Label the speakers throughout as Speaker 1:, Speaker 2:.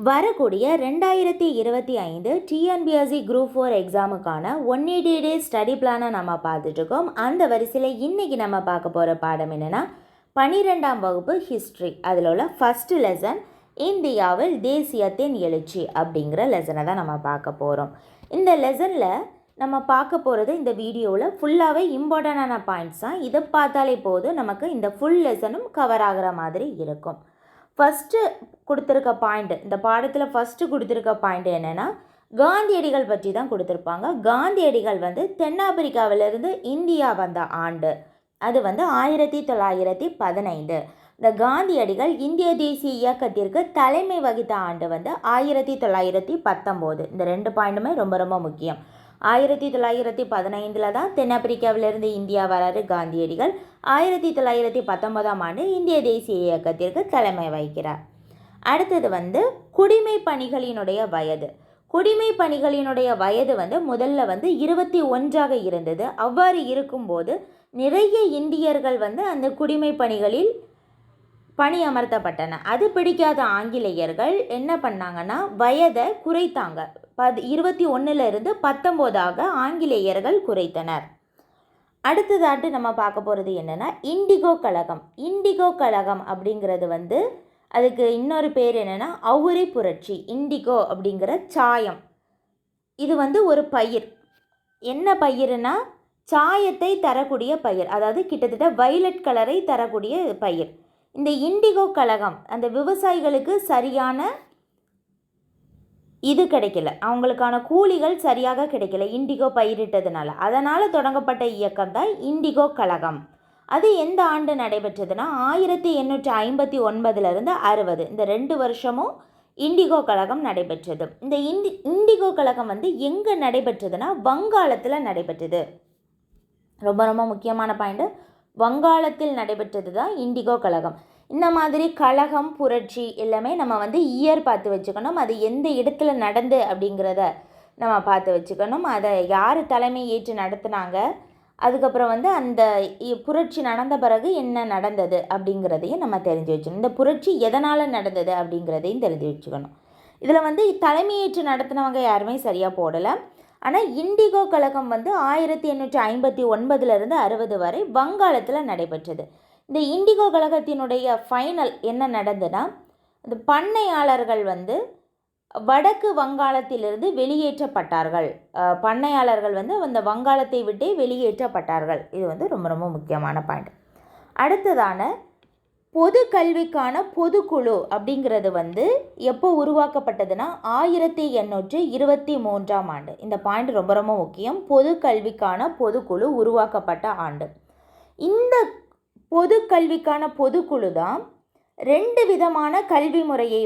Speaker 1: வரக்கூடிய 2025 TNPSC group 4 எக்ஸாமுக்கான 180 days study பிளானை நம்ம பார்த்துட்ருக்கோம். அந்த வரிசையில் இன்றைக்கி நம்ம பார்க்க போகிற பாடம் என்னென்னா 12ஆம் வகுப்பு ஹிஸ்ட்ரி. அதில் உள்ள ஃபஸ்ட்டு லெசன் இந்தியாவில் தேசியத்தின் எழுச்சி அப்படிங்கிற லெசனை தான் நம்ம பார்க்க போகிறோம். இந்த லெசனில் நம்ம பார்க்க போகிறது இந்த வீடியோவில் ஃபுல்லாகவே இம்பார்ட்டண்டான பாயிண்ட்ஸ் தான். இதை பார்த்தாலே போதும், நமக்கு இந்த ஃபுல் லெசனும் கவர் ஆகிற மாதிரி இருக்கும். ஃபஸ்ட்டு கொடுத்துருக்க பாயிண்ட், இந்த பாடத்தில் ஃபஸ்ட்டு கொடுத்துருக்க பாயிண்ட் என்னென்னா காந்தியடிகள் பற்றி தான் கொடுத்துருப்பாங்க. காந்தியடிகள் தென்னாப்பிரிக்காவிலிருந்து இந்தியா வந்த ஆண்டு அது 1915. இந்த காந்தியடிகள் இந்திய தேசிய இயக்கத்திற்கு தலைமை வகித்த ஆண்டு 1919. இந்த ரெண்டு பாயிண்ட்டுமே ரொம்ப ரொம்ப முக்கியம். 1915 தான் தென்னாப்பிரிக்காவிலிருந்து இந்தியா வராரு காந்தியடிகள். 1919ஆம் ஆண்டு இந்திய தேசிய இயக்கத்திற்கு தலைமை வகிக்கிறார். அடுத்தது குடிமை பணிகளினுடைய வயது. குடிமை பணிகளினுடைய வயது முதல்ல 21ஆக இருந்தது. அவ்வாறு இருக்கும்போது நிறைய இந்தியர்கள் அந்த குடிமை பணிகளில் பணி அமர்த்தப்பட்டன. அது பிடிக்காத ஆங்கிலேயர்கள் என்ன பண்ணாங்கன்னா வயதை குறைத்தாங்க. 21 19ஆக ஆங்கிலேயர்கள் குறைத்தனர். அடுத்ததாட்டு நம்ம பார்க்க போகிறது என்னென்னா இண்டிகோ கழகம். இண்டிகோ கழகம் அப்படிங்கிறது அதுக்கு இன்னொரு பேர் என்னென்னா அவுரி புரட்சி. இண்டிகோ அப்படிங்கிற சாயம், இது ஒரு பயிர். என்ன பயிர்னா சாயத்தை தரக்கூடிய பயிர், அதாவது கிட்டத்தட்ட வயலட் கலரை தரக்கூடிய பயிர். இந்த இண்டிகோ கழகம் அந்த விவசாயிகளுக்கு சரியான இது கிடைக்கல, அவங்களுக்கான கூலிகள் சரியாக கிடைக்கல இண்டிகோ பயிரிட்டதுனால. அதனால் தொடங்கப்பட்ட இயக்கம் தான் இண்டிகோ கழகம். அது எந்த ஆண்டு நடைபெற்றதுன்னா 1859 60. இந்த 2 வருஷமும் இண்டிகோ கழகம் நடைபெற்றது. இந்த இண்டிகோ கழகம் எங்கே நடைபெற்றதுன்னா வங்காளத்தில் நடைபெற்றது. ரொம்ப ரொம்ப முக்கியமான பாயிண்ட், வங்காளத்தில் நடைபெற்றது தான் இண்டிகோ கழகம். இந்த மாதிரி கழகம் புரட்சி எல்லாமே நம்ம இயர் பார்த்து வச்சுக்கணும். அது எந்த இடத்துல நடந்து அப்படிங்கிறத நம்ம பார்த்து வச்சுக்கணும். அதை யார் தலைமை ஏற்று நடத்துனாங்க, அதுக்கப்புறம் அந்த புரட்சி நடந்த பிறகு என்ன நடந்தது அப்படிங்கிறதையும் நம்ம தெரிஞ்சு வச்சுக்கணும். இந்த புரட்சி எதனால் நடந்தது அப்படிங்கிறதையும் தெரிஞ்சு வச்சுக்கணும். இதில் தலைமையேற்று நடத்தினவங்க யாருமே சரியாக போடலை. ஆனால் இண்டிகோ கழகம் 1859 60 வரை வங்காளத்தில் நடைபெற்றது. இந்த இண்டிகோ கழகத்தினுடைய ஃபைனல் என்ன நடந்ததுன்னா, இந்த பண்ணையாளர்கள் வடக்கு வங்காளத்திலிருந்து வெளியேற்றப்பட்டார்கள். பண்ணையாளர்கள் அந்த வங்காளத்தை விட்டே வெளியேற்றப்பட்டார்கள். இது ரொம்ப ரொம்ப முக்கியமான பாயிண்ட். அடுத்ததான பொது கல்விக்கான பொதுக்குழு அப்படிங்கிறது எப்போ உருவாக்கப்பட்டதுன்னா 1823ஆம் ஆண்டு. இந்த பாயிண்ட் ரொம்ப ரொம்ப முக்கியம். பொது கல்விக்கான பொதுக்குழு உருவாக்கப்பட்ட ஆண்டு. இந்த பொது கல்விக்கான பொதுக்குழு தான் 2 விதமான கல்வி முறையை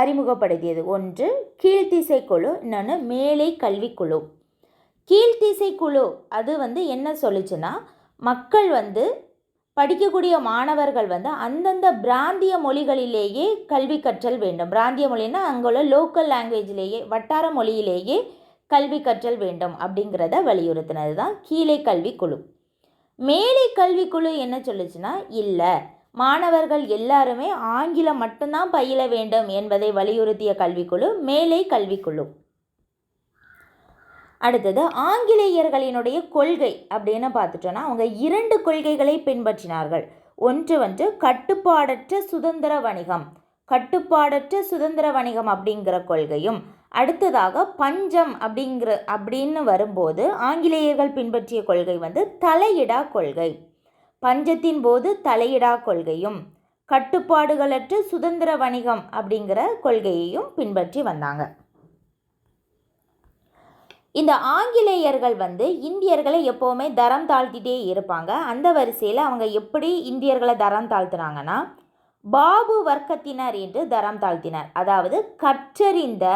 Speaker 1: அறிமுகப்படுத்தியது. ஒன்று கீழ்த்திசை குழு, இன்னொன்று மேலை கல்விக்குழு. கீழ்த்திசை குழு அது என்ன சொல்லுச்சுன்னா, மக்கள் படிக்கக்கூடிய மாணவர்கள் அந்தந்த பிராந்திய மொழிகளிலேயே கல்வி கற்றல் வேண்டும். பிராந்திய மொழின்னா அங்குள்ள லோக்கல் லாங்குவேஜ்லேயே, வட்டார மொழியிலேயே கல்வி கற்றல் வேண்டும் அப்படிங்கிறத வலியுறுத்தினது தான் கீழே கல்விக்குழு. மேலை கல்விக்குழு என்ன சொல்லுச்சுன்னா, இல்லை, மாணவர்கள் எல்லாருமே ஆங்கிலம் மட்டும்தான் பயில வேண்டும் என்பதை வலியுறுத்திய கல்விக்குழு மேலை கல்விக்குழு. அடுத்தது ஆங்கிலேயர்களினுடைய கொள்கை அப்படின்னு பார்த்துட்டோன்னா, அவங்க 2 கொள்கைகளை பின்பற்றினார்கள். ஒன்று கட்டுப்பாடற்ற சுதந்திர வணிகம். கட்டுப்பாடற்ற சுதந்திர வணிகம் அப்படிங்கிற கொள்கையும், அடுத்ததாக பஞ்சம் அப்படின்னு வரும்போது ஆங்கிலேயர்கள் பின்பற்றிய கொள்கை தலையிடா கொள்கை. பஞ்சத்தின் போது தலையிடா கொள்கையும் கட்டுப்பாடுகளற்ற சுதந்திர வணிகம் அப்படிங்கிற கொள்கையையும் பின்பற்றி வந்தாங்க. இந்த ஆங்கிலேயர்கள் இந்தியர்களை எப்போவுமே தரம் தாழ்த்திட்டே இருப்பாங்க. அந்த வரிசையில் அவங்க எப்படி இந்தியர்களை தரம் தாழ்த்தினாங்கன்னா, பாபு வர்க்கத்தினர் என்று தரம் தாழ்த்தினர். அதாவது கற்றறிந்த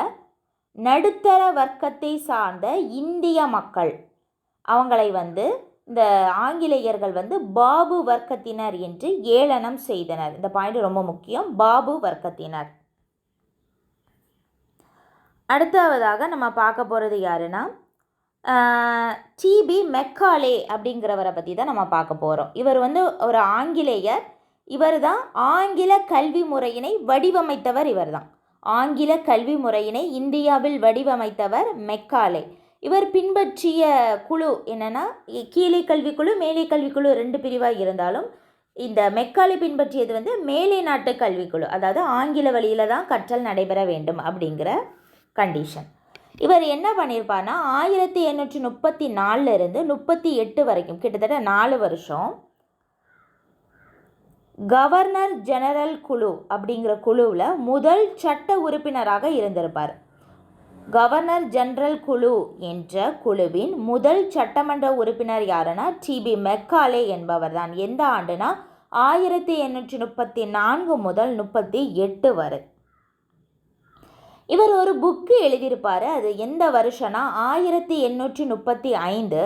Speaker 1: நடுத்தர வர்க்கத்தை சார்ந்த இந்திய மக்கள், அவங்களை இந்த ஆங்கிலேயர்கள் பாபு வர்க்கத்தினர் என்று ஏளனம் செய்தனர். இந்த பாயிண்ட் ரொம்ப முக்கியம், பாபு வர்க்கத்தினர். அடுத்ததாக நம்ம பார்க்க போகிறது யாருன்னா டிபி மெக்காலே அப்படிங்கிறவரை பற்றி தான் நம்ம பார்க்க போகிறோம். இவர் ஒரு ஆங்கிலேயர். இவர் தான் ஆங்கில கல்வி முறையினை வடிவமைத்தவர். இவர் தான் ஆங்கில கல்வி முறையினை இந்தியாவில் வடிவமைத்தவர் மெக்காலே. இவர் பின்பற்றிய குழு என்னென்னா கீழே கல்விக்குழு மேலே கல்விக்குழு 2 பிரிவாக இருந்தாலும் இந்த மெக்காலே பின்பற்றியது வந்து மேலை நாட்டு கல்விக்குழு, அதாவது ஆங்கில வழியில் தான் கற்றல் நடைபெற வேண்டும் அப்படிங்கிற கண்டிஷன். இவர் என்ன பண்ணியிருப்பார்னா 1834 38 வரைக்கும் கிட்டத்தட்ட 4 வருஷம் கவர்னர் ஜெனரல் குழு அப்படிங்கிற குழுவில் முதல் சட்ட உறுப்பினராக இருந்திருப்பார். கவர்னர் ஜெனரல் குழு என்ற குழுவின் முதல் சட்டமன்ற உறுப்பினர் யாருன்னா டிபி மெக்காலே என்பவர் தான். எந்த ஆண்டுனா 1834 முதல் 38 வரை. இவர் ஒரு புக்கு எழுதியிருப்பார். அது எந்த வருஷம்னா 1835.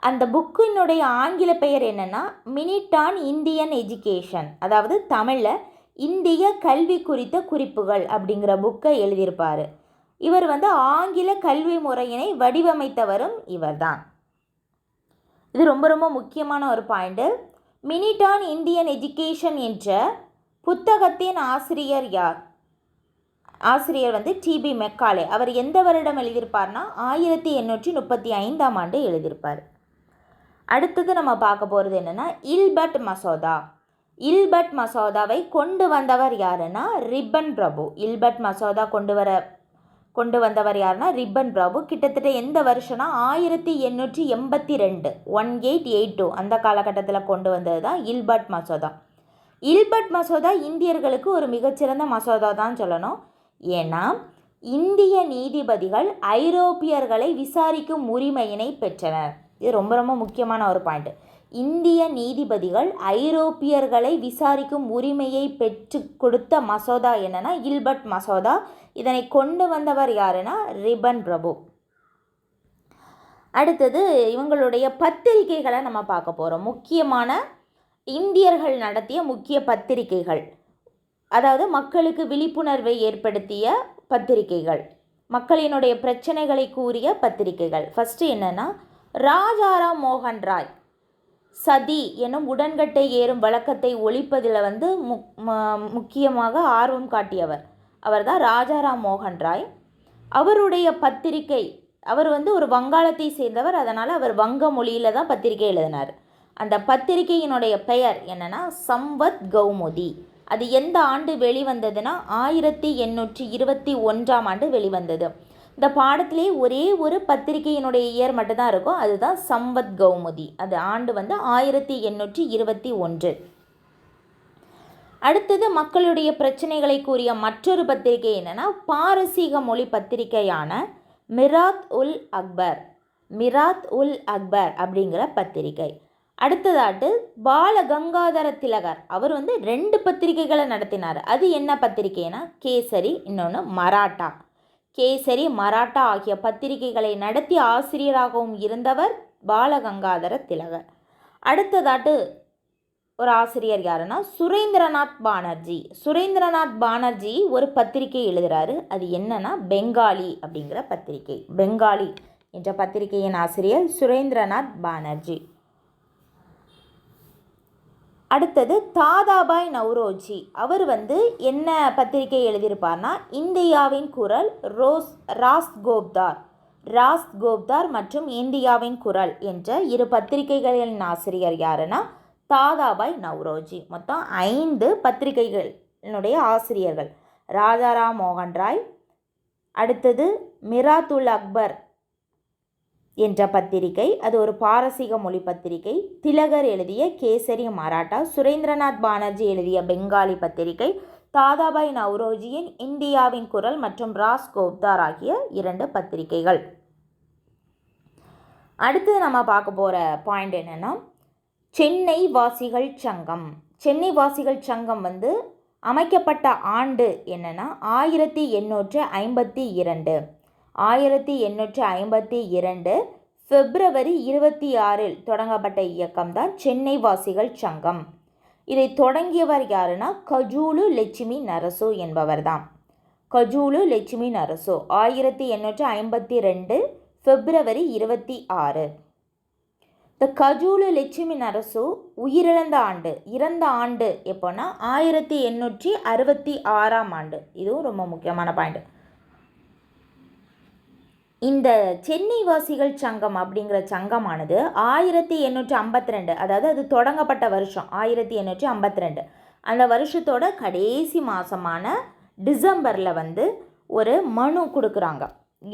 Speaker 1: அந்த புக்கினுடைய ஆங்கில பெயர் என்னென்னா மினிட் ஆன் இந்தியன் எஜுகேஷன், அதாவது தமிழில் இந்திய கல்வி குறித்த குறிப்புகள் அப்படிங்கிற புக்கை எழுதியிருப்பார். இவர் வந்து ஆங்கில கல்வி முறையினை வடிவமைத்தவரும் இவர் தான். இது ரொம்ப ரொம்ப முக்கியமான ஒரு point. Minute on Indian education என்ற புத்தகத்தின் ஆசிரியர் யார்? ஆசிரியர் வந்து டிபி மெக்காலே. அவர் எந்த வருடம் எழுதியிருப்பார்னா 1835ஆம் ஆண்டு எழுதியிருப்பார். அடுத்தது நம்ம பார்க்க போகிறது என்னென்னா இல்பர்ட் மசோதா. இல்பர்ட் மசோதாவை கொண்டு வந்தவர் யாருன்னா ரிப்பன் பிரபு. இல்பர்ட் மசோதா கொண்டு வந்தவர் யாருன்னா ரிப்பன் பிரபு. கிட்டத்தட்ட எந்த வருஷம்னா 1882 1882 அந்த காலகட்டத்தில் கொண்டு வந்தது தான் இல்பர்ட் மசோதா. இல்பர்ட் மசோதா இந்தியர்களுக்கு ஒரு மிகச்சிறந்த மசோதா தான் சொல்லணும். ஏன்னா இந்திய நீதிபதிகள் ஐரோப்பியர்களை விசாரிக்கும் உரிமையினை பெற்றனர். இது ரொம்ப ரொம்ப முக்கியமான ஒரு பாயிண்ட். இந்திய நீதிபதிகள் ஐரோப்பியர்களை விசாரிக்கும் உரிமையை பெற்று கொடுத்த மசோதா என்னன்னா இல்பர்ட் மசோதா. இதனை கொண்டு வந்தவர் யாருன்னா ரிப்பன் பிரபு. அடுத்தது இவங்களுடைய பத்திரிகைகளை நம்ம பார்க்க போகிறோம். முக்கியமான இந்தியர்கள் நடத்திய முக்கிய பத்திரிகைகள், அதாவது மக்களுக்கு விழிப்புணர்வை ஏற்படுத்திய பத்திரிகைகள், மக்களினுடைய பிரச்சனைகளை கூறிய பத்திரிகைகள். ஃபஸ்ட்டு என்னென்னா ராஜாராம் மோகன் ராய் சதி எனும் உடன்கட்டை ஏறும் வழக்கத்தை ஒழிப்பதில் வந்து முக்கியமாக ஆர்வம் காட்டியவர் அவர் தான் ராஜாராம் மோகன் ராய். அவருடைய பத்திரிகை, அவர் வந்து ஒரு வங்காளத்தை சேர்ந்தவர், அதனால் அவர் வங்க மொழியில் தான் பத்திரிகை எழுதினார். அந்த பத்திரிகையினுடைய பெயர் என்னென்னா சம்வத் கௌமுதி. அது எந்த ஆண்டு வெளிவந்ததுன்னா 1821ஆம் ஆண்டு வெளிவந்தது. இந்த பாடத்திலே ஒரே ஒரு பத்திரிகையினுடைய இயர் மட்டும்தான் இருக்கும், அதுதான் சம்வத் கௌமுதி. அது ஆண்டு வந்து 1821. அடுத்தது மக்களுடைய பிரச்சனைகளை கூறிய மற்றொரு பத்திரிகை என்னென்னா பாரசீக மொழி பத்திரிகையான மிராத் உல் அக்பர் அப்படிங்கிற பத்திரிகை. அடுத்ததாட்டு பால கங்காதர திலகர், அவர் வந்து 2 பத்திரிகைகளை நடத்தினார். அது என்ன பத்திரிகைனா கேசரி, இன்னொன்று மராட்டா. கேசரி, மராட்டா ஆகிய பத்திரிகைகளை நடத்தி ஆசிரியராகவும் இருந்தவர் பாலகங்காதர திலகர். அடுத்ததாட்டு ஒரு ஆசிரியர் யாருன்னா சுரேந்திரநாத் பானர்ஜி ஒரு பத்திரிகை எழுதுகிறாரு. அது என்னன்னா பெங்காலி அப்படிங்கிற பத்திரிகை. பெங்காலி என்ற பத்திரிகையின் ஆசிரியர் சுரேந்திரநாத் பானர்ஜி. அடுத்தது தாதாபாய் நவ்ரோஜி, அவர் வந்து என்ன பத்திரிகை எழுதியிருப்பார்னா இந்தியாவின் குரல், ராஸ்கோப்தார் மற்றும் இந்தியாவின் குரல் என்ற 2 பத்திரிகைகளின் ஆசிரியர் யாருன்னா தாதாபாய் நவ்ரோஜி. மொத்தம் 5 பத்திரிகைகளினுடைய ஆசிரியர்கள். ராஜாராம் மோகன் ராய், அடுத்தது மிராத் உல் அக்பர் என்ற பத்திரிகை, அது ஒரு பாரசீக மொழி பத்திரிகை. திலகர் எழுதிய கேசரி மராட்டா, சுரேந்திரநாத் பானர்ஜி எழுதிய பெங்காலி பத்திரிகை, தாதாபாய் நவ்ரோஜியின் இந்தியாவின் குரல் மற்றும் ராஸ்கோப்தார் ஆகிய 2 பத்திரிகைகள். அடுத்து நம்ம பார்க்க போகிற பாயிண்ட் என்னென்னா சென்னை வாசிகள் சங்கம் வந்து அமைக்கப்பட்ட ஆண்டு என்னென்னா 1852 பிப்ரவரி 26 தொடங்கப்பட்ட இயக்கம் தான் சென்னை வாசிகள் சங்கம். இதை தொடங்கியவர் யாருன்னா கஜூலு லட்சுமி நரசு என்பவர் தான். கஜூலு லட்சுமி நரசு 1852 பிப்ரவரி 26. இந்த கஜூலு லட்சுமி நரசு உயிரிழந்த ஆண்டு, இறந்த ஆண்டு எப்போன்னா 1866ஆம் ஆண்டு. இதுவும் ரொம்ப முக்கியமான பாயிண்ட். இந்த சென்னை வாசிகள் சங்கம் அப்படிங்கிற சங்கமானது 1852, அதாவது அது தொடங்கப்பட்ட வருஷம் 1852, அந்த வருஷத்தோட கடைசி மாதமான டிசம்பரில் வந்து ஒரு மனு கொடுக்குறாங்க.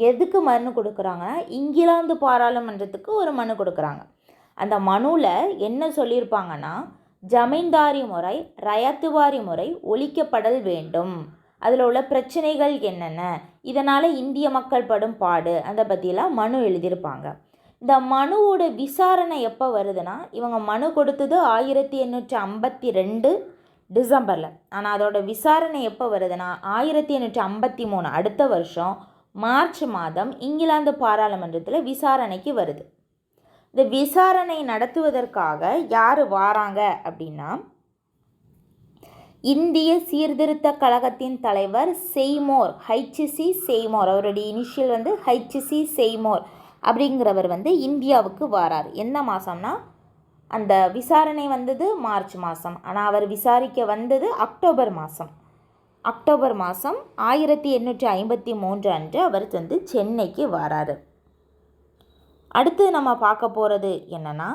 Speaker 1: எதுக்கு மனு கொடுக்குறாங்கன்னா, இங்கிலாந்து பாராளுமன்றத்துக்கு ஒரு மனு கொடுக்குறாங்க. அந்த மனுவில் என்ன சொல்லியிருப்பாங்கன்னா, ஜமீன்தாரி முறை, ரயத்துவாரி முறை ஒழிக்கப்படல் வேண்டும், அதில் உள்ள பிரச்சனைகள் என்னென்ன, இதனால் இந்திய மக்கள் படும் பாடு, அதை பற்றிலாம் மனு எழுதியிருப்பாங்க. இந்த மனுவோட விசாரணை எப்போ வருதுன்னா, இவங்க மனு கொடுத்தது 1852 டிசம்பரில். ஆனால் அதோட விசாரணை எப்போ வருதுன்னா 1853 அடுத்த வருஷம் மார்ச் மாதம் இங்கிலாந்து பாராளுமன்றத்தில் விசாரணைக்கு வருது. இந்த விசாரணை நடத்துவதற்காக யார் வாராங்க அப்படின்னா, இந்திய சீர்திருத்த கழகத்தின் தலைவர் செய்மோர், HC செய்மோர், அவருடைய இனிஷியல் வந்து HC செய்மோர் அப்படிங்கிறவர் வந்து இந்தியாவுக்கு வாரார். எந்த மாதம்னா, அந்த விசாரணை வந்தது மார்ச் மாதம், ஆனால் அவர் விசாரிக்க வந்தது அக்டோபர் மாதம். அக்டோபர் மாதம் 1853 அன்று அவர் வந்து சென்னைக்கு வராரு. அடுத்து நம்ம பார்க்க போகிறது என்னென்னா,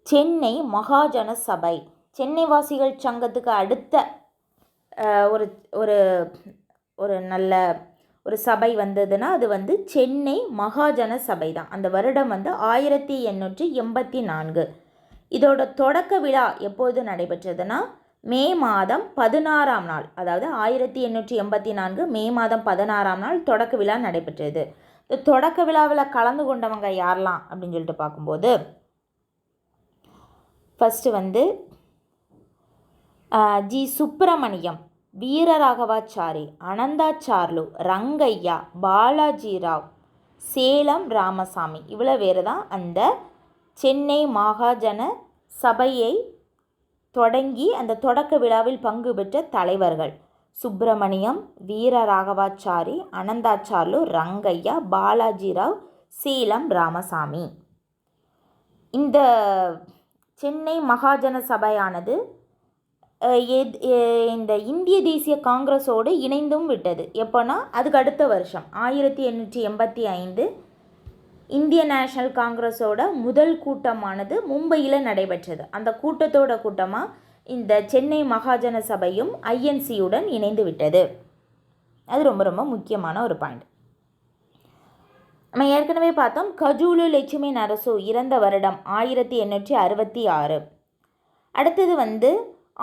Speaker 1: சென்னை மகாஜன சபை. சென்னை வாசிகள் சங்கத்துக்கு அடுத்த ஒரு ஒரு ஒரு நல்ல ஒரு சபை வந்ததுன்னா அது வந்து சென்னை மகாஜன சபை தான். அந்த வருடம் வந்து 1884. இதோட தொடக்க விழா எப்போது நடைபெற்றதுன்னா மே மாதம் 16ஆம் நாள், அதாவது 1884 மே மாதம் 16ஆம் நாள் தொடக்க விழா நடைபெற்றது. இந்த தொடக்க விழாவில் கலந்து கொண்டவங்க யாரெல்லாம் அப்படின்னு சொல்லிட்டு பார்க்கும்போது, ஃபஸ்ட்டு வந்து ஜி சுப்பிரமணியம், வீரராகவாச்சாரி, அனந்தாச்சார்லு, ரங்கையா, பாலாஜி ராவ், சேலம் ராமசாமி, இவ்வளோ பேர் தான் அந்த சென்னை மகாஜன சபையை தொடங்கி அந்த தொடக்க விழாவில் பங்கு பெற்ற தலைவர்கள். சுப்பிரமணியம், வீரராகவாச்சாரி, அனந்தாச்சார்லு, ரங்கையா, பாலாஜி ராவ், சேலம் ராமசாமி. இந்த சென்னை மகாஜன சபையானது இந்த இந்திய தேசிய காங்கிரஸோடு இணைந்தும் விட்டது. எப்போனா அதுக்கு அடுத்த வருஷம் 1885 இந்திய நேஷனல் காங்கிரஸோட முதல் கூட்டமானது மும்பையில் நடைபெற்றது. அந்த கூட்டத்தோட கூட்டமாக இந்த சென்னை மகாஜன சபையும் INCயுடன் இணைந்து விட்டது. அது ரொம்ப ரொம்ப முக்கியமான ஒரு பாயிண்ட். நம்ம ஏற்கனவே பார்த்தோம், கஜூலு லட்சுமி நரசு இறந்த வருடம் 1866. அடுத்தது வந்து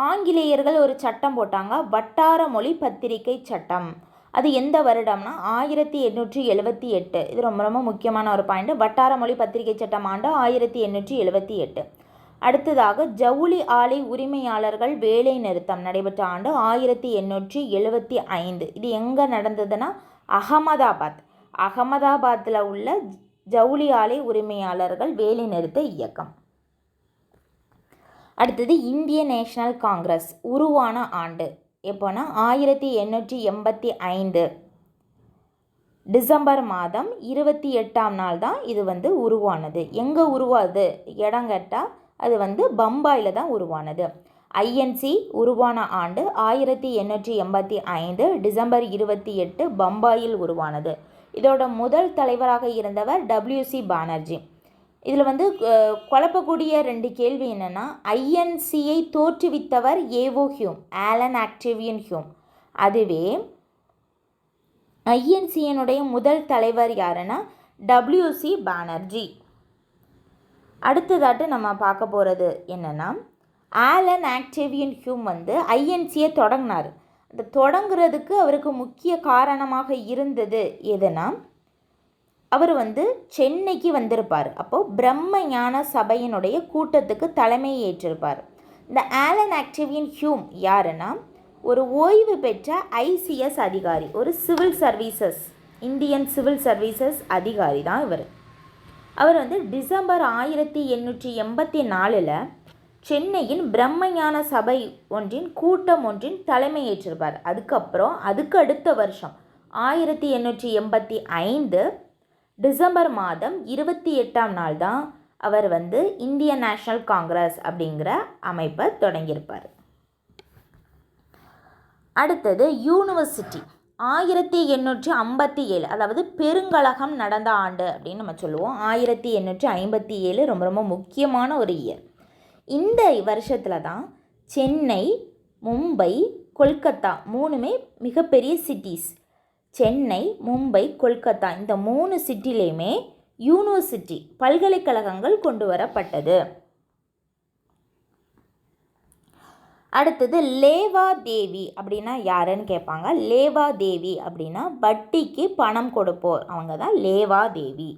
Speaker 1: ஆங்கிலேயர்கள் ஒரு சட்டம் போட்டாங்க, வட்டார மொழி பத்திரிகை சட்டம். அது எந்த வருடம்னா 1878. இது ரொம்ப ரொம்ப முக்கியமான ஒரு பாயிண்ட். வட்டார மொழி பத்திரிகை சட்டம் ஆண்டு 1878. அடுத்ததாக ஜவுளி ஆலை உரிமையாளர்கள் வேலை நிறுத்தம் நடைபெற்ற ஆண்டு 1875. இது எங்கே நடந்ததுன்னா அகமதாபாத்தில் உள்ள ஜவுளி ஆலை உரிமையாளர்கள் வேலை நிறுத்த இயக்கம். அடுத்தது இந்திய நேஷனல் காங்கிரஸ் உருவான ஆண்டு எப்போனா 1885 டிசம்பர் மாதம் 28ஆம் நாள் தான் இது வந்து உருவானது. எங்கே உருவாது இடம் கேட்டால் அது வந்து பம்பாயில் தான் உருவானது. INC உருவான ஆண்டு 1885 டிசம்பர் 28 பம்பாயில் உருவானது. இதோட முதல் தலைவராக இருந்தவர் WC பானர்ஜி. இதில் வந்து குழப்பக்கூடிய 2 கேள்வி என்னென்னா, INCயை தோற்றுவித்தவர் ஏவோ ஹியூம், ஆலன் ஆக்டேவியன் ஹியூம். அதுவே INCயினுடைய முதல் தலைவர் யாருன்னா WC பானர்ஜி. அடுத்ததாட்டு நம்ம பார்க்க போகிறது என்னென்னா, ஆலன் ஆக்டேவியன் ஹியூம் வந்து INCயை தொடங்கினார். அந்த தொடங்குறதுக்கு அவருக்கு முக்கிய காரணமாக இருந்தது எதுனா, அவர் வந்து சென்னைக்கு வந்திருப்பார். அப்போது பிரம்ம ஞான சபையினுடைய கூட்டத்துக்கு தலைமை ஏற்றிருப்பார். இந்த ஆலன் ஆக்டேவியன் ஹியூம் யாருன்னா ஒரு ஓய்வு பெற்ற ICS அதிகாரி, ஒரு civil services, Indian civil services அதிகாரி தான் இவர். அவர் வந்து டிசம்பர் 1884 சென்னையின் பிரம்மஞான சபை ஒன்றின் கூட்டம் ஒன்றின் தலைமை ஏற்றிருப்பார். அதுக்கப்புறம் அதுக்கு அடுத்த வருஷம் 1885 டிசம்பர் மாதம் 28ஆம் நாள் தான் அவர் வந்து இந்தியன் நேஷனல் காங்கிரஸ் அப்படிங்கிற அமைப்பை தொடங்கியிருப்பார். அடுத்தது யூனிவர்சிட்டி. 1857, அதாவது பெருங்கழகம் நடந்த ஆண்டு அப்படின்னு நம்ம சொல்லுவோம். 1857 ரொம்ப ரொம்ப முக்கியமான ஒரு இயர். இந்த வருஷத்தில் தான் சென்னை, மும்பை, கொல்கத்தா மூணுமே மிகப்பெரிய சிட்டிஸ். சென்னை, மும்பை, கொல்கத்தா இந்த 3 சிட்டிலையுமே யூனிவர்சிட்டி பல்கலைக்கழகங்கள் கொண்டு வரப்பட்டது. அடுத்தது லேவாதேவி அப்படின்னா யாருன்னு கேட்பாங்க. லேவாதேவி அப்படின்னா வட்டிக்கு பணம் கொடுப்போர், அவங்க தான் லேவாதேவி.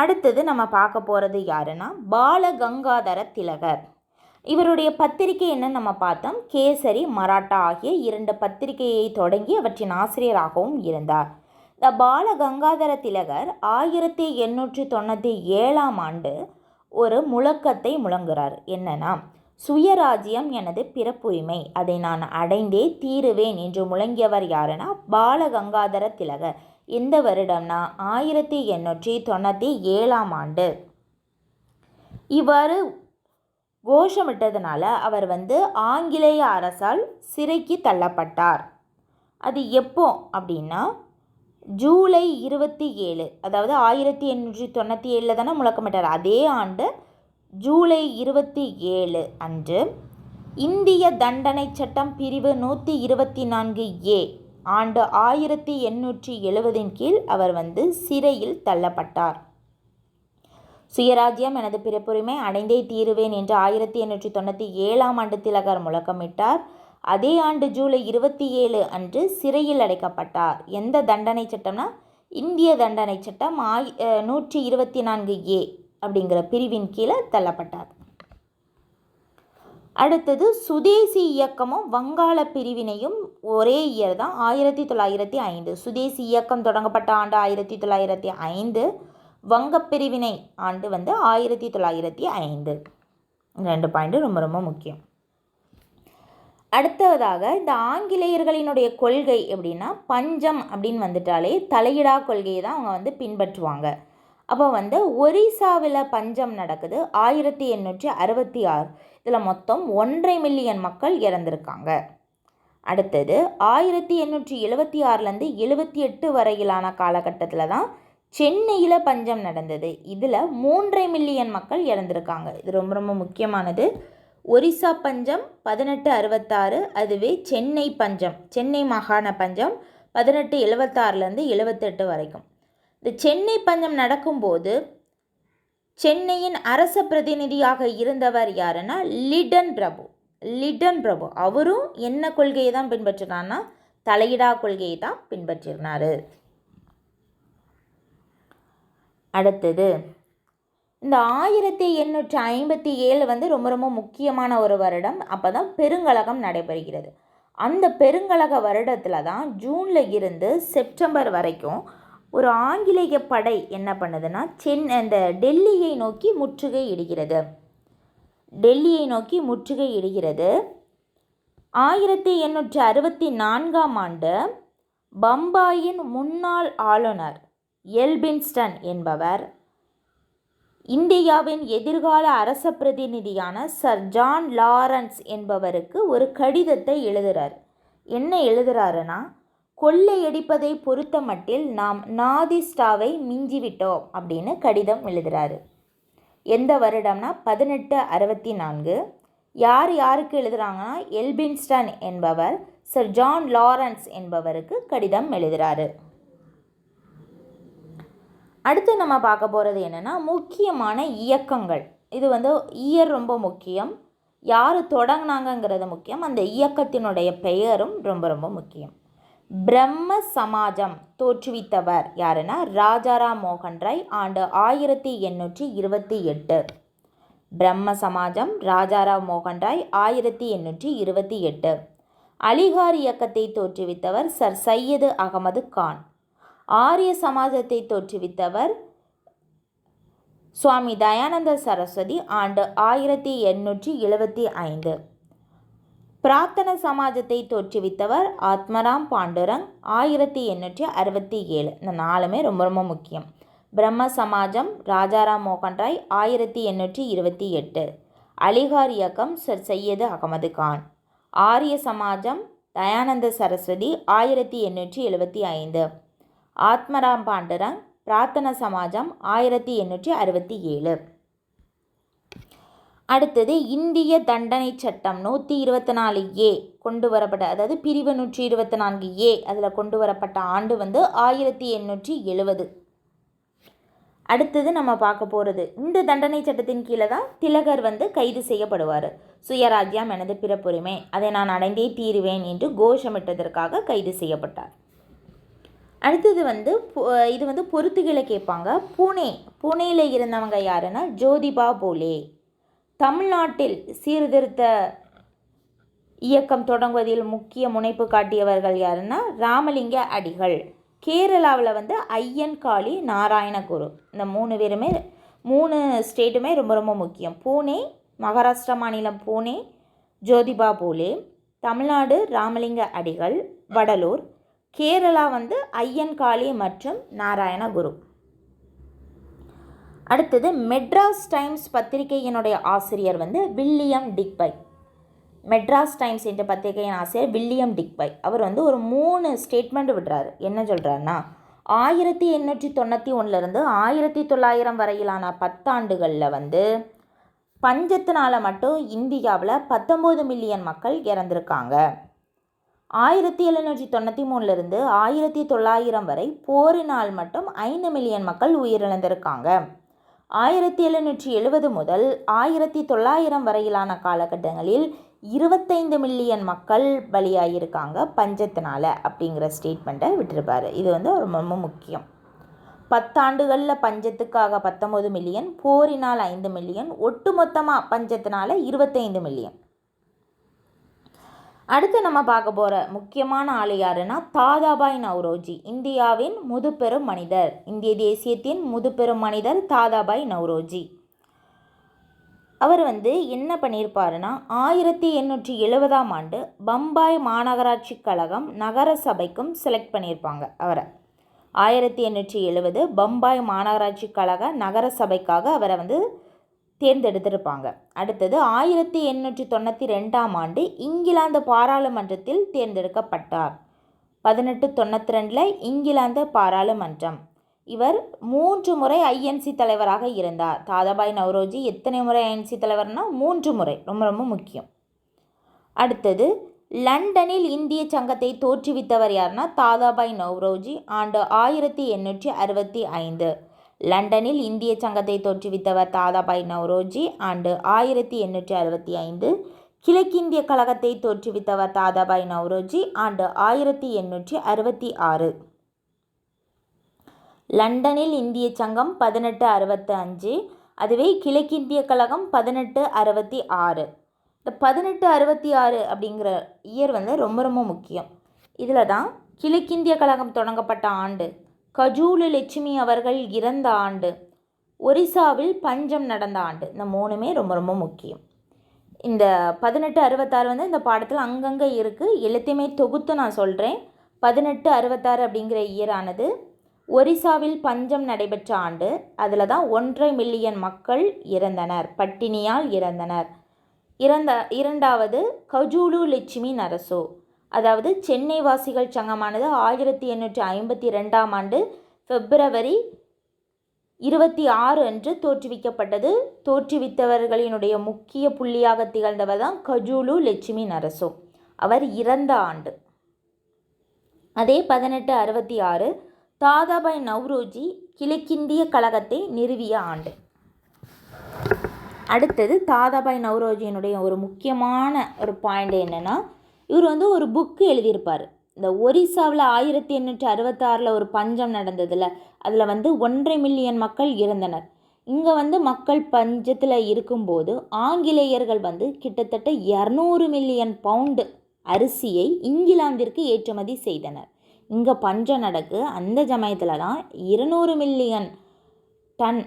Speaker 1: அடுத்தது நம்ம பார்க்க போகிறது யாருன்னா பாலகங்காதர திலகர். இவருடைய பத்திரிகை என்னன்னு நம்ம பார்த்தோம். கேசரி, மராட்டா ஆகிய 2 பத்திரிகையை தொடங்கி அவற்றின் ஆசிரியராகவும் இருந்தார். இந்த பாலகங்காதர திலகர் 1897ஆம் ஆண்டு ஒரு முழக்கத்தை முழங்குகிறார். என்னன்னா, சுயராஜ்யம் எனது பிறப்புரிமை, அதை நான் அடைந்தே தீருவேன் என்று முழங்கியவர் யாருன்னா பாலகங்காதர திலகர். எந்த வருடம்னா 1897ஆம் ஆண்டு. இவ்வாறு கோஷமிட்டதுனால அவர் வந்து ஆங்கிலேய அரசால் சிறைக்கு தள்ளப்பட்டார். அது எப்போ அப்படின்னா ஜூலை 27, அதாவது 1897 தானே முழக்கமிட்டார். அதே ஆண்டு ஜூலை 27 அன்று இந்திய தண்டனை சட்டம் பிரிவு 124A ஆண்டு 1870 கீழ் அவர் வந்து சிறையில் தள்ளப்பட்டார். சுயராஜ்யம் எனது பிறப்புரிமை அடைந்தே தீருவேன் என்று 1897ஆம் ஆண்டு திலகர் முழக்கமிட்டார். அதே ஆண்டு ஜூலை 27 அன்று சிறையில் அடைக்கப்பட்டார். எந்த தண்டனை சட்டம்னா இந்திய தண்டனை சட்டம் 124A அப்படிங்கிற பிரிவின் கீழே தள்ளப்பட்டார். அடுத்தது சுதேசி இயக்கமும் வங்காள பிரிவினையும் ஒரே இயர் தான், 1905. சுதேசி இயக்கம் தொடங்கப்பட்ட ஆண்டு 1905, வங்கப்பிரிவினை ஆண்டு வந்து 1905. 2 பாயிண்ட் ரொம்ப ரொம்ப முக்கியம். அடுத்ததாக இந்த ஆங்கிலேயர்களினுடைய கொள்கை எப்படின்னா பஞ்சம் அப்படின்னு வந்துட்டாலே தலையிடா கொள்கையை தான் அவங்க வந்து பின்பற்றுவாங்க. அப்போ வந்து ஒரிசாவில் பஞ்சம் நடக்குது 1866. இதில் மொத்தம் 1.5 மில்லியன் மக்கள் இறந்துருக்காங்க. அடுத்தது 1876லேருந்து 78 வரையிலான காலகட்டத்தில் தான் சென்னையில் பஞ்சம் நடந்தது. இதில் 3.5 மில்லியன் மக்கள் இறந்துருக்காங்க. இது ரொம்ப ரொம்ப முக்கியமானது. ஒரிசா பஞ்சம் 1866, அதுவே சென்னை பஞ்சம், சென்னை மாகாண பஞ்சம் 1876லேருந்து 78 வரைக்கும். இந்த சென்னை பஞ்சம் நடக்கும்போது சென்னையின் அரச பிரதிநிதியாக இருந்தவர் யாருன்னா லிடன் பிரபு. அவரும் என்ன கொள்கையை தான் பின்பற்றினார்னா தலையிடா கொள்கையை தான் பின்பற்றினார். அடுத்தது இந்த 1857 வந்து ரொம்ப ரொம்ப முக்கியமான ஒரு வருடம். அப்போ தான் பெருங்கழகம் நடைபெறுகிறது. அந்த பெருங்கழக வருடத்தில் தான் ஜூனில் இருந்து செப்டம்பர் வரைக்கும் ஒரு ஆங்கிலேய படை என்ன பண்ணுதுன்னா இந்த டெல்லியை நோக்கி முற்றுகை இடுகிறது. 1864ஆம் ஆண்டு பம்பாயின் முன்னாள் ஆளுநர் எல்பின்ஸ்டன் என்பவர் இந்தியாவின் எதிர்கால அரச பிரதிநிதியான சர் ஜான் லாரன்ஸ் என்பவருக்கு ஒரு கடிதத்தை எழுதுகிறார். என்ன எழுதுகிறாருன்னா, கொள்ளையடிப்பதை பொறுத்த மட்டில் நாம் நாதிஸ்டாவை மிஞ்சிவிட்டோம் அப்படின்னு கடிதம் எழுதுகிறாரு. எந்த வருடம்னா 1864. யாருக்கு எழுதுகிறாங்கன்னா எல்பின்ஸ்டன் என்பவர் சர் ஜான் லாரன்ஸ் என்பவருக்கு கடிதம் எழுதுகிறாரு. அடுத்து நம்ம பார்க்க போகிறது என்னென்னா முக்கியமான இயக்கங்கள். இது வந்து இயர் ரொம்ப முக்கியம், யார் தொடங்கினாங்கங்கிறது முக்கியம், அந்த இயக்கத்தினுடைய பெயரும் ரொம்ப ரொம்ப முக்கியம். பிரம்ம சமாஜம் தோற்றுவித்தவர் யாருன்னா ராஜாராம் மோகன் ராய், ஆண்டு 1828. பிரம்ம சமாஜம் ராஜாராம் மோகன் ராய் 1828. அலிகார் இயக்கத்தை தோற்றுவித்தவர் சர் சையது அகமது கான். ஆரிய சமாஜத்தை தோற்றுவித்தவர் சுவாமி தயானந்த சரஸ்வதி, ஆண்டு 1875. பிரார்த்தன சமாஜத்தை தோற்றுவித்தவர் ஆத்மராம் பாண்டுரங், 1867. இந்த 4மே ரொம்ப ரொம்ப முக்கியம். பிரம்ம சமாஜம் ராஜாராம் மோகன் ராய் 1828. அலிகார் இயக்கம் சர் சையது அகமது கான். ஆரிய சமாஜம் தயானந்த சரஸ்வதி 1875. ஆத்மராம் பாண்டரங் பிரார்த்தன சமாஜம் 1867. அடுத்தது இந்திய தண்டனை சட்டம் 124A கொண்டு வரப்பட்ட, அதாவது பிரிவு 124A அதில் கொண்டு வரப்பட்ட ஆண்டு வந்து 1870. அடுத்தது நம்ம பார்க்க போகிறது, இந்த தண்டனை சட்டத்தின் கீழே தான் திலகர் வந்து கைது செய்யப்படுவார். சுயராஜ்யம் எனது பிறப்புரிமை, அதை நான் அடைந்தே தீருவேன் என்று கோஷமிட்டதற்காக கைது செய்யப்பட்டார். அடுத்தது வந்து இது வந்து பொறுத்துகளை கேட்பாங்க. பூனேயில் இருந்தவங்க யாருன்னா ஜோதிபா போலே. தமிழ்நாட்டில் சீர்திருத்த இயக்கம் தொடங்குவதில் முக்கிய முனைப்பு காட்டியவர்கள் யாருன்னா ராமலிங்க அடிகள். கேரளாவில் வந்து ஐயன்காளி நாராயணகுரு. இந்த 3 பேருமே 3 ஸ்டேட்டுமே ரொம்ப ரொம்ப முக்கியம். பூனே, மகாராஷ்டிரா மாநிலம் பூனே ஜோதிபா போலே, தமிழ்நாடு ராமலிங்க அடிகள், வடலூர். கேரளா வந்து ஐயன்காளி மற்றும் நாராயணகுரு. அடுத்தது மெட்ராஸ் டைம்ஸ் பத்திரிகையினுடைய ஆசிரியர் வந்து வில்லியம் டிக்பை. மெட்ராஸ் டைம்ஸ் என்ற பத்திரிகையின் ஆசிரியர் வில்லியம் டிக்பை. அவர் வந்து ஒரு 3 ஸ்டேட்மெண்ட் விடுறாரு. என்ன சொல்கிறாருன்னா, 1891 1900 வரையிலான 10 ஆண்டுகளில் வந்து பஞ்சத்தினால் மட்டும் இந்தியாவில் 19 மில்லியன் மக்கள் இறந்துருக்காங்க. 1793 1900 வரை போரினால் மட்டும் 5 மில்லியன் மக்கள் உயிரிழந்திருக்காங்க. 1770 முதல் 1900 வரையிலான காலகட்டங்களில் 25 மில்லியன் மக்கள் பலியாகியிருக்காங்க பஞ்சத்தினால் அப்படிங்கிற ஸ்டேட்மெண்ட்டை விட்டுருப்பார். இது வந்து ரொம்ப முக்கியம். 10 ஆண்டுகளில் பஞ்சத்துக்காக 19 மில்லியன், போரினால் 5 மில்லியன், ஒட்டுமொத்தமாக பஞ்சத்தினால் 25 மில்லியன். அடுத்து நம்ம பார்க்க போகிற முக்கியமான ஆள் யாருன்னா தாதாபாய் நவ்ரோஜி. இந்தியாவின் முதுபெரும் மனிதர், இந்திய தேசியத்தின் முதுபெரும் மனிதர் தாதாபாய் நவ்ரோஜி. அவர் வந்து என்ன பண்ணியிருப்பாருன்னா 1870 ஆண்டு பம்பாய் மாநகராட்சி கழகம் நகர சபைக்கும் செலக்ட் பண்ணியிருப்பாங்க அவரை. 1870 பம்பாய் மாநகராட்சி கழக நகர சபைக்காக அவரை வந்து தேர்ந்தெடுத்திருப்பாங்க. அடுத்தது 1892 ஆண்டு இங்கிலாந்து பாராளுமன்றத்தில் தேர்ந்தெடுக்கப்பட்டார். 1892 இங்கிலாந்து பாராளுமன்றம். இவர் 3 முறை ஐஎன்சி தலைவராக இருந்தார். தாதாபாய் நவ்ரோஜி எத்தனை முறை ஐஎன்சி தலைவர்னா 3 முறை. ரொம்ப ரொம்ப முக்கியம். அடுத்தது லண்டனில் இந்திய சங்கத்தை தோற்றுவித்தவர் யாருன்னா தாதாபாய் நவ்ரோஜி. ஆண்டு 1865. லண்டனில் இந்திய சங்கத்தை தோற்றுவித்தவர் தாதாபாய் நவ்ரோஜி. ஆண்டு 1865. கிழக்கிந்திய கழகத்தை தோற்றுவித்தவர் தாதாபாய் நவ்ரோஜி. ஆண்டு 1866. லண்டனில் இந்திய சங்கம் 1865, அதுவே கிழக்கிந்திய கழகம் 1866. இந்த 1866 அப்படிங்கிற இயர் வந்து ரொம்ப ரொம்ப முக்கியம். இதில் தான் கிழக்கிந்திய கழகம் தொடங்கப்பட்ட ஆண்டு, கஜூலு லட்சுமி அவர்கள் இறந்த ஆண்டு, ஒரிசாவில் பஞ்சம் நடந்த ஆண்டு. இந்த 3மே ரொம்ப ரொம்ப முக்கியம். இந்த 1866 வந்து இந்த பாடத்தில் அங்கங்கே இருக்குது. எல்லாத்தையுமே தொகுத்து நான் சொல்கிறேன். 1866 அப்படிங்கிற இயரானது ஒரிசாவில் பஞ்சம் நடைபெற்ற ஆண்டு. அதில் தான் 1.5 மில்லியன் மக்கள் இறந்தனர், பட்டினியால் இறந்தனர். இரண்டாவது கஜூலு லட்சுமி நரசு, அதாவது சென்னை வாசிகள் சங்கமானது 1852 ஆண்டு பிப்ரவரி 26 அன்று தோற்றுவிக்கப்பட்டது. தோற்றுவித்தவர்களினுடைய முக்கிய புள்ளியாக திகழ்ந்தவர் தான் கஜூலு லட்சுமி நரசு. அவர் இறந்த ஆண்டு. அதே 1866 தாதாபாய் நவ்ரோஜி கிழக்கிந்திய கழகத்தை நிறுவிய ஆண்டு. அடுத்தது தாதாபாய் நவ்ரோஜியினுடைய ஒரு முக்கியமான ஒரு பாயிண்ட் என்னென்னா, இவர் வந்து ஒரு புக்கு எழுதியிருப்பார். இந்த ஒரிசாவில் 1866 ஒரு பஞ்சம் நடந்ததில் அதில் வந்து 1.5 மில்லியன் மக்கள் இறந்தனர். இங்கே வந்து மக்கள் பஞ்சத்தில் இருக்கும்போது ஆங்கிலேயர்கள் வந்து கிட்டத்தட்ட 200 மில்லியன் பவுண்டு அரிசியை இங்கிலாந்திற்கு ஏற்றுமதி செய்தனர். இங்கே பஞ்சம் நடக்கு, அந்த சமயத்தில் தான் 200 மில்லியன் டன்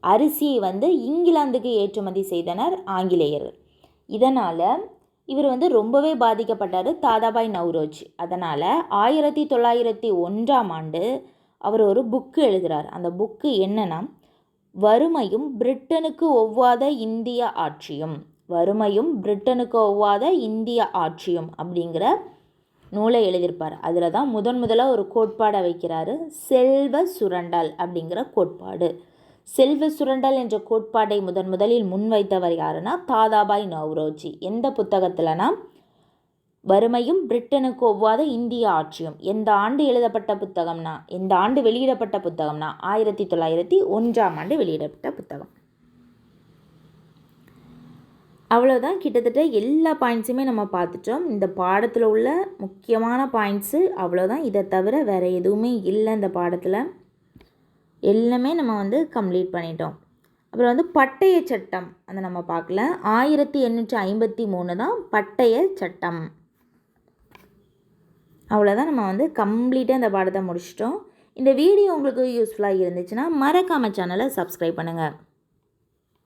Speaker 1: அரிசியை வந்து இங்கிலாந்துக்கு ஏற்றுமதி செய்தனர் ஆங்கிலேயர்கள். இதனால் இவர் வந்து ரொம்பவே பாதிக்கப்பட்டார் தாதாபாய் நவ்ரோஜி. அதனால் 1901 ஆண்டு அவர் ஒரு புக்கு எழுதுகிறார். அந்த புக்கு என்னன்னா வறுமையும் பிரிட்டனுக்கு ஒவ்வாத இந்திய ஆட்சியும், வறுமையும் பிரிட்டனுக்கு ஒவ்வாத இந்திய ஆட்சியும் அப்படிங்கிற நூலை எழுதியிருப்பார். அதில் தான் முதலாக ஒரு கோட்பாடை வைக்கிறாரு, செல்வ சுரண்டல் அப்படிங்கிற கோட்பாடு. செல்வ சுரண்டல் என்ற கோட்பாடை முதலில் முன்வைத்தவர் யாருன்னா தாதாபாய் நவ்ரோஜி. எந்த புத்தகத்தில்னா வறுமையும் பிரிட்டனுக்கு ஒவ்வாத இந்திய ஆட்சியும். எந்த ஆண்டு எழுதப்பட்ட புத்தகம்னா, எந்த ஆண்டு வெளியிடப்பட்ட புத்தகம்னா 1901 வெளியிடப்பட்ட புத்தகம். அவ்வளோதான், கிட்டத்தட்ட எல்லா பாயிண்ட்ஸுமே நம்ம பார்த்துட்டோம். இந்த பாடத்தில் உள்ள முக்கியமான பாயிண்ட்ஸு அவ்வளோதான். இதை தவிர வேறு எதுவுமே இல்லை. இந்த பாடத்தில் எல்லாமே நம்ம கம்ப்ளீட் பண்ணிட்டோம். அப்புறம் பட்டய சட்டம் அதை நம்ம பார்க்கல. 1853 தான் பட்டய சட்டம். அவ்வளோதான், நம்ம கம்ப்ளீட்டாக இந்த பாடத்தை முடிச்சிட்டோம். இந்த வீடியோ உங்களுக்கு யூஸ்ஃபுல்லாக இருந்துச்சுன்னா மறக்காமல் சேனலை சப்ஸ்கிரைப் பண்ணுங்கள்.